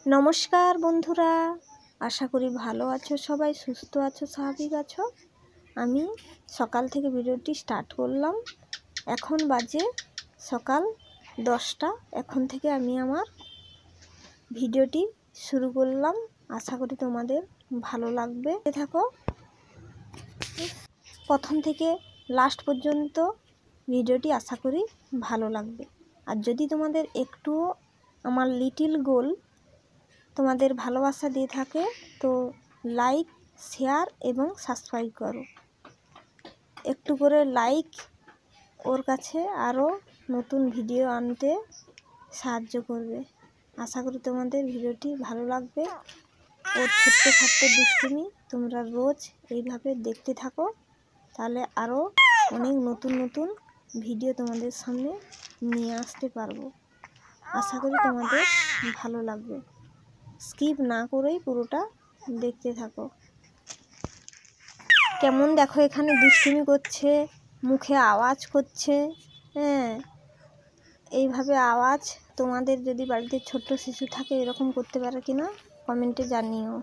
নমস্কার বন্ধুরা, আশা করি ভালো আছো, সবাই সুস্থ আছো, স্বাভাবিক আছো। আমি সকাল থেকে ভিডিওটি স্টার্ট করলাম। এখন বাজে সকাল 10টা। এখন থেকে আমি আমার ভিডিওটি শুরু করলাম। আশা করি তোমাদের ভালো লাগবে। থাকো, প্রথম থেকে লাস্ট পর্যন্ত ভিডিওটি আশা করি ভালো লাগবে। আর যদি তোমাদের একটুও আমার লিটিল গোল তোমাদের ভালোবাসা দিয়ে থাকে তো লাইক, শেয়ার এবং সাবস্ক্রাইব করো। একটু করে লাইক ওর কাছে আরও নতুন ভিডিও আনতে সাহায্য করবে। আশা করি তোমাদের ভিডিওটি ভালো লাগবে। ওর ছোট্ট ছোট্ট দুষ্টুমি তোমরা রোজ এইভাবে দেখতে থাকো, তাহলে আরও অনেক নতুন নতুন ভিডিও তোমাদের সামনে নিয়ে আসতে পারবো। আশা করি তোমাদের ভালো লাগবে। স্কিপ না করেই পুরোটা দেখতে থাকো। কেমন দেখো, এখানে দুষ্টুমি করছে, মুখে আওয়াজ করছে। হ্যাঁ, এইভাবে আওয়াজ তোমাদের যদি বাড়িতে ছোট্ট শিশু থাকে এরকম করতে পারে কিনা কমেন্টে জানিও।